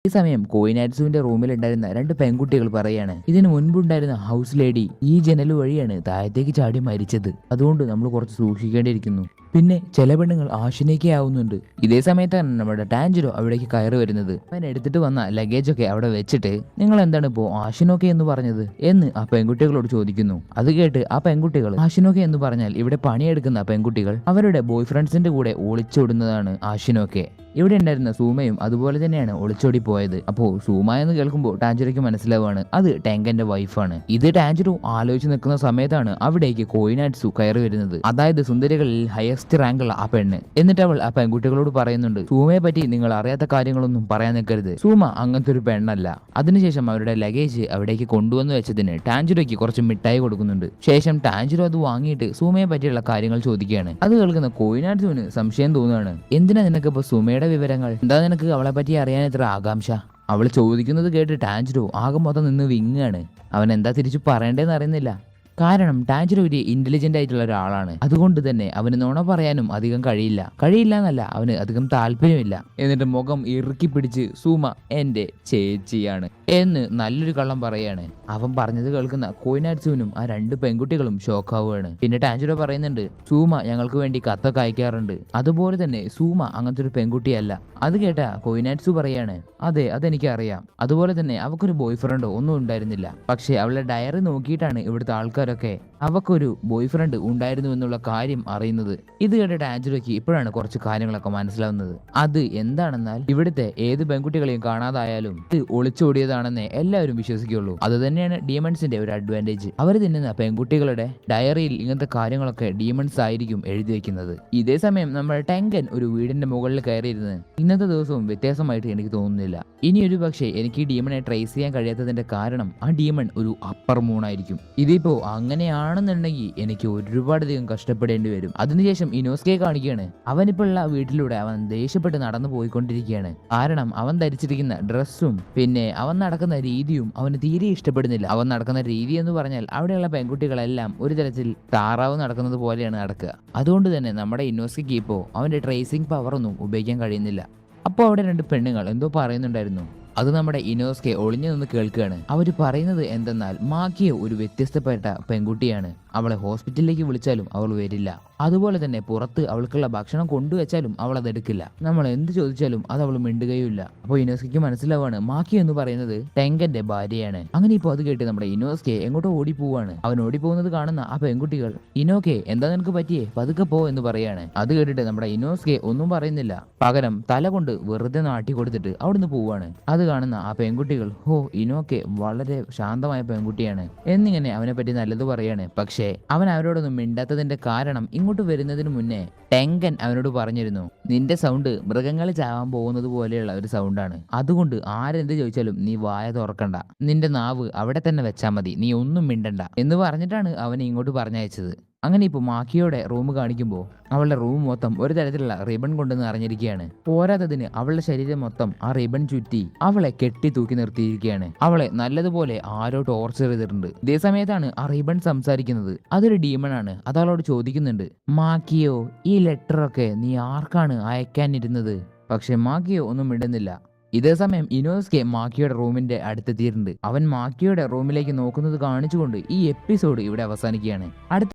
ഈ സമയം കോയിനാറ്റ്സുവിന്റെ റൂമിലുണ്ടായിരുന്ന രണ്ട് പെൺകുട്ടികൾ പറയാണ്, ഇതിനു മുൻപുണ്ടായിരുന്ന ഹൗസ് ലേഡി ഈ ജനൽ വഴിയാണ് താഴത്തേക്ക് ചാടി മരിച്ചത്. അതുകൊണ്ട് നമ്മൾ കുറച്ച് സൂക്ഷിക്കേണ്ടിയിരിക്കുന്നു. പിന്നെ ചില പെണ്ണുങ്ങൾ ആശുനേക്കെ ആവുന്നുണ്ട്. ഇതേ സമയത്താണ് നമ്മുടെ ടാഞ്ചിറോ അവിടേക്ക് കയറി വരുന്നത്. അവൻ എടുത്തിട്ട് വന്ന ലഗേജ് ഒക്കെ അവിടെ വെച്ചിട്ട്, നിങ്ങൾ എന്താണ് ഇപ്പോ ആശുനോക്കെ എന്ന് പറഞ്ഞത് എന്ന് ആ പെൺകുട്ടികളോട് ചോദിക്കുന്നു. അത് കേട്ട് ആ പെൺകുട്ടികൾ, ആശുനോക്കെ എന്ന് പറഞ്ഞാൽ ഇവിടെ പണിയെടുക്കുന്ന പെൺകുട്ടികൾ അവരുടെ ബോയ് ഫ്രണ്ട്സിന്റെ കൂടെ ഒളിച്ചോടുന്നതാണ് ആശുനോക്കെ. ഇവിടെ ഉണ്ടായിരുന്ന സൂമയും അതുപോലെ തന്നെയാണ് ഒളിച്ചോടി പോയത്. അപ്പോ സൂമ എന്ന് കേൾക്കുമ്പോൾ ടാഞ്ചിറോയ്ക്ക് മനസ്സിലാവാണ് അത് ടെങ്കന്റെ വൈഫാണ്. ഇത് ടാഞ്ചിറോ ആലോചിച്ച് നിൽക്കുന്ന സമയത്താണ് അവിടേക്ക് കോയിനാറ്റ്സു കയറി വരുന്നത്. അതായത് സുന്ദരികളിൽ ഹയസ്റ്റ് റാങ്കുള്ള ആ പെണ്ണ്. എന്നിട്ട് അവൾ ആ പെൺകുട്ടികളോട് പറയുന്നുണ്ട്, സൂമയെ പറ്റി നിങ്ങൾ അറിയാത്ത കാര്യങ്ങളൊന്നും പറയാൻ നിൽക്കരുത്. സൂമ അങ്ങനത്തെ ഒരു പെണ്ണല്ല. അതിനുശേഷം അവരുടെ ലഗേജ് അവിടേക്ക് കൊണ്ടുവന്ന് വെച്ചതിന് ടാഞ്ചിറോയ്ക്ക് കുറച്ച് മിഠായി കൊടുക്കുന്നുണ്ട്. ശേഷം ടാഞ്ചിറോ അത് വാങ്ങിയിട്ട് സൂമയെ പറ്റിയുള്ള കാര്യങ്ങൾ ചോദിക്കുകയാണ്. അത് കേൾക്കുന്ന കോയിനാറ്റ്സുവിന് സംശയം തോന്നുകയാണ്. എന്തിനാ നിനക്കിപ്പോ സുമയുടെ വിവരങ്ങൾ? എന്താ നിനക്ക് അവളെ പറ്റി അറിയാൻ ഇത്ര ആകാംക്ഷ? അവൾ ചോദിക്കുന്നത് കേട്ട് ടാഞ്ചിറോ ആകെ മൊത്തം നിന്ന് വിങ്ങാണ്. അവൻ എന്താ തിരിച്ചു പറയേണ്ടതെന്ന് അറിയുന്നില്ല. കാരണം ടാഞ്ചിറോ ഒരു ഇന്റലിജന്റ് ആയിട്ടുള്ള ഒരാളാണ്. അതുകൊണ്ട് തന്നെ അവന് നുണ പറയാനും അധികം കഴിയില്ല എന്നല്ല, അവന് അധികം താല്പര്യമില്ല. എന്നിട്ട് മുഖം ഇറുക്കി പിടിച്ച് സൂമ എന്റെ ചേച്ചിയാണ് എന്ന് നല്ലൊരു കള്ളം പറയാണ്. അവൻ പറഞ്ഞത് കേൾക്കുന്ന കോയിനാറ്റ്സുവിനും ആ രണ്ട് പെൺകുട്ടികളും ഷോക്കാവുകയാണ്. പിന്നെ ടാഞ്ചിറോ പറയുന്നുണ്ട്, സൂമ ഞങ്ങൾക്ക് വേണ്ടി കത്തൊക്കെ അയക്കാറുണ്ട്. അതുപോലെ തന്നെ സൂമ അങ്ങനത്തെ ഒരു പെൺകുട്ടിയല്ല. അത് കേട്ട കോയിനാറ്റ്സു പറയാണ്, അതെ അതെനിക്ക് അറിയാം. അതുപോലെ തന്നെ അവക്കൊരു ബോയ് ഫ്രണ്ടോ ഒന്നും ഉണ്ടായിരുന്നില്ല. പക്ഷെ അവളുടെ ഡയറി നോക്കിയിട്ടാണ് ഇവിടുത്തെ ആൾക്കാർ അവക്കൊരു ബോയ് ഫ്രണ്ട് ഉണ്ടായിരുന്നു എന്നുള്ള കാര്യം അറിയുന്നത്. ഇത് കേട്ട ടാഞ്ചിറോയ്ക്ക് ഇപ്പോഴാണ് കുറച്ച് കാര്യങ്ങളൊക്കെ മനസ്സിലാവുന്നത്. അത് എന്താണെന്നാൽ, ഇവിടുത്തെ ഏത് പെൺകുട്ടികളെയും കാണാതായാലും ഇത് ഒളിച്ചോടിയതാണെന്നേ എല്ലാവരും വിശ്വസിക്കുള്ളൂ. അത് തന്നെയാണ് ഡീമൺസിന്റെ ഒരു അഡ്വാൻറ്റേജ്. അവർ തിന്നുന്ന പെൺകുട്ടികളുടെ ഡയറിയിൽ ഇങ്ങനത്തെ കാര്യങ്ങളൊക്കെ ഡീമൺസ് ആയിരിക്കും എഴുതി വെക്കുന്നത്. ഇതേ സമയം നമ്മുടെ ടെങ്കൻ ഒരു വീടിന്റെ മുകളിൽ കയറിയിരുന്ന്, ഇന്നത്തെ ദിവസവും വ്യത്യാസമായിട്ട് എനിക്ക് തോന്നുന്നില്ല. ഇനി ഒരു പക്ഷേ എനിക്ക് ഈ ഡീമണെ ട്രേസ് ചെയ്യാൻ കഴിയാത്തതിന്റെ കാരണം ആ ഡീമൺ ഒരു അപ്പർ മൂണായിരിക്കും. ഇതിപ്പോ അങ്ങനെയാണെന്നുണ്ടെങ്കിൽ എനിക്ക് ഒരുപാടധികം കഷ്ടപ്പെടേണ്ടി വരും. അതിനുശേഷം ഇനോസ്കയെ കാണിക്കുകയാണ്. അവനിപ്പോൾ ഉള്ള വീട്ടിലൂടെ അവൻ ദേഷ്യപ്പെട്ട് നടന്നു പോയിക്കൊണ്ടിരിക്കുകയാണ്. കാരണം അവൻ ധരിച്ചിരിക്കുന്ന ഡ്രസ്സും പിന്നെ അവൻ നടക്കുന്ന രീതിയും അവന് തീരെ ഇഷ്ടപ്പെടുന്നില്ല. അവൻ നടക്കുന്ന രീതി എന്ന് പറഞ്ഞാൽ അവിടെയുള്ള പെൺകുട്ടികളെല്ലാം ഒരു തരത്തിൽ താറാവ് നടക്കുന്നത് പോലെയാണ് നടക്കുക. അതുകൊണ്ട് തന്നെ നമ്മുടെ ഇനോസ്കയ്ക്ക് ഇപ്പോൾ അവന്റെ ട്രേസിംഗ് പവർ ഒന്നും ഉപയോഗിക്കാൻ കഴിയുന്നില്ല. അപ്പോൾ അവിടെ രണ്ട് പെണ്ണുങ്ങൾ എന്തോ പറയുന്നുണ്ടായിരുന്നു. അത് നമ്മുടെ ഇനോസ്കെ ഒളിഞ്ഞു നിന്ന് കേൾക്കുകയാണ്. അവർ പറയുന്നത് എന്തെന്നാൽ, മാക്കിയ ഒരു വ്യത്യസ്തപ്പെട്ട പെൺകുട്ടിയാണ്. അവളെ ഹോസ്പിറ്റലിലേക്ക് വിളിച്ചാലും അവൾ വരില്ല. അതുപോലെ തന്നെ പുറത്ത് അവൾക്കുള്ള ഭക്ഷണം കൊണ്ടുവച്ചാലും അവൾ അതെടുക്കില്ല. നമ്മൾ എന്ത് ചോദിച്ചാലും അത് അവൾ മിണ്ടുകയുമില്ല. അപ്പോൾ ഇനോസ്കയ്ക്ക് മനസ്സിലാവാണ് മാക്കി എന്ന് പറയുന്നത് ടെങ്കന്റെ ഭാര്യയാണ്. അങ്ങനെ ഇപ്പോൾ അത് കേട്ട് നമ്മുടെ ഇനോസ്കെ എങ്ങോട്ടോ ഓടിപ്പോവാണ്. അവൻ ഓടിപ്പോകുന്നത് കാണുന്ന ആ പെൺകുട്ടികൾ, ഇനോക്കെ എന്താ നിനക്ക് പറ്റിയേ, പതുക്കെ പോ എന്ന് പറയാണ്. അത് കേട്ടിട്ട് നമ്മുടെ ഇനോസ്കെ ഒന്നും പറയുന്നില്ല. പകരം തല കൊണ്ട് വെറുതെ നാട്ടി കൊടുത്തിട്ട് അവിടുന്ന് പോവാണ്. അത് കാണുന്ന ആ പെൺകുട്ടികൾ, ഹോ ഇനോക്കെ വളരെ ശാന്തമായ പെൺകുട്ടിയാണ് എന്നിങ്ങനെ അവനെ പറ്റി നല്ലത് പറയാണ്. പക്ഷേ അവൻ അവരോടൊന്നും മിണ്ടാത്തതിന്റെ കാരണം, ഇങ്ങോട്ട് വരുന്നതിന് മുന്നേ ടെങ്കൻ അവനോട് പറഞ്ഞിരുന്നു, നിന്റെ സൗണ്ട് മൃഗങ്ങൾ ചാവാൻ പോകുന്നത് പോലെയുള്ള ഒരു സൗണ്ടാണ്. അതുകൊണ്ട് ആരെന്ത് ചോദിച്ചാലും നീ വായ തുറക്കണ്ട, നിന്റെ നാവ് അവിടെ തന്നെ വെച്ചാൽ മതി, നീ ഒന്നും മിണ്ടണ്ട എന്ന് പറഞ്ഞിട്ടാണ് അവനെ ഇങ്ങോട്ട് പറഞ്ഞയച്ചത്. അങ്ങനെ ഇപ്പോൾ മാക്കിയോടെ റൂം കാണിക്കുമ്പോൾ അവളുടെ റൂം മൊത്തം ഒരു തരത്തിലുള്ള റിബൺ കൊണ്ട് നിറഞ്ഞിരിക്കുകയാണ്. പോരാത്തതിന് അവളുടെ ശരീരം മൊത്തം ആ റിബൺ ചുറ്റി അവളെ കെട്ടി തൂക്കി നിർത്തിയിരിക്കുകയാണ്. അവളെ നല്ലതുപോലെ ആരോ ടോർച്ചർ ചെയ്തിട്ടുണ്ട്. ഇതേ സമയത്താണ് ആ റിബൺ സംസാരിക്കുന്നത്. അതൊരു ഡീമൺ ആണ്. അത് അവളോട് ചോദിക്കുന്നുണ്ട്, മാക്കിയോ ഈ ലെറ്ററൊക്കെ നീ ആർക്കാണ് അയക്കാനിരുന്നത്? പക്ഷെ മാക്കിയോ ഒന്നും മിണ്ടുന്നില്ല. ഇതേ സമയം ഇനോസ്കെ മാക്കിയുടെ റൂമിന്റെ അടുത്തെത്തിയിട്ടുണ്ട്. അവൻ മാക്കിയുടെ റൂമിലേക്ക് നോക്കുന്നത് കാണിച്ചുകൊണ്ട് ഈ എപ്പിസോഡ് ഇവിടെ അവസാനിക്കുകയാണ്. അടുത്ത